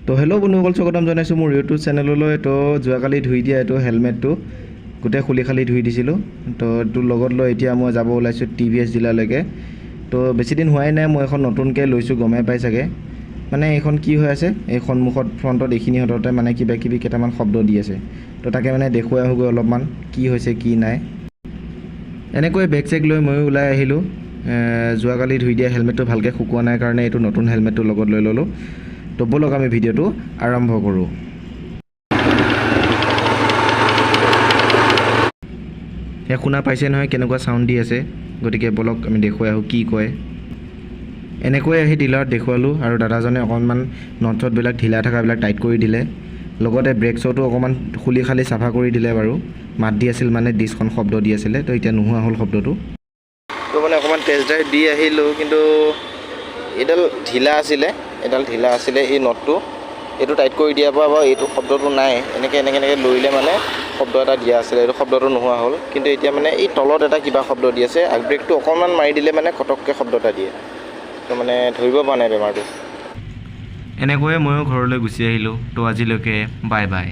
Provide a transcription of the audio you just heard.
তো হেল্ল' বন্ধুসকল, স্বাগতম জনাইছোঁ মোৰ ইউটিউব চেনেললৈ। তো যোৱাকালি ধুই দিয়া এইটো হেলমেটটো গোটেই খুলি খালি ধুই দিছিলোঁ। তো এইটো লগত লৈ এতিয়া মই যাব ওলাইছোঁ TVS জিলালৈকে। তো বেছিদিন হোৱাই নাই, মই এখন নতুনকৈ লৈছোঁ, গমেই পাই চাগে। মানে এইখন কি হৈ আছে, এই সন্মুখত ফ্ৰণ্টত এইখিনি হততে মানে কিবা কিবি কেইটামান শব্দ দি আছে। তো তাকে মানে দেখুৱাই আহোঁগৈ অলপমান, কি হৈছে কি নাই। এনেকৈ বেগ চেগ লৈ ময়ো ওলাই আহিলোঁ। যোৱাকালি ধুই দিয়া হেলমেটটো ভালকৈ শুকোৱা নাই কাৰণে এইটো নতুন হেলমেটটো লগত লৈ ল'লোঁ। তো ব'লক আমি ভিডিঅ'টো আৰম্ভ কৰোঁ। শুনা পাইছে নহয় কেনেকুৱা চাউণ্ড দি আছে, গতিকে ব'লক আমি দেখুৱাই আহোঁ কি কয়। এনেকৈ আহি ডিলাৰত দেখুৱালোঁ আৰু দাদাজনে অকণমান নট চটবিলাক ঢিলা থকাবিলাক টাইট কৰি দিলে। লগতে ব্ৰেক শ্ব'টো অকণমান খুলি খালি চাফা কৰি দিলে বাৰু। মাত দি আছিল মানে ডিছখন শব্দ দি আছিলে, তো এতিয়া নোহোৱা হ'ল শব্দটো। তো মানে অকণমান টেষ্ট ড্ৰাইভ দি আহিলোঁ, কিন্তু এইডাল ঢিলা আছিলে, এই নটটো। এইটো টাইট কৰি দিয়াৰ পৰা বাৰু এইটো শব্দটো নাই। এনেকৈ লৰিলে মানে শব্দ এটা দিয়া আছিলে, এইটো শব্দটো নোহোৱা হ'ল। কিন্তু এতিয়া মানে এই তলত এটা কিবা শব্দ দি আছে, আগ ব্ৰেকটো অকণমান মাৰি দিলে মানে কটককৈ শব্দ এটা দিয়ে। তো মানে ধৰিব পৰা নাই বেমাৰটো। এনেকৈয়ে ময়ো ঘৰলৈ গুচি আহিলোঁ। তো আজিলৈকে বাই বাই।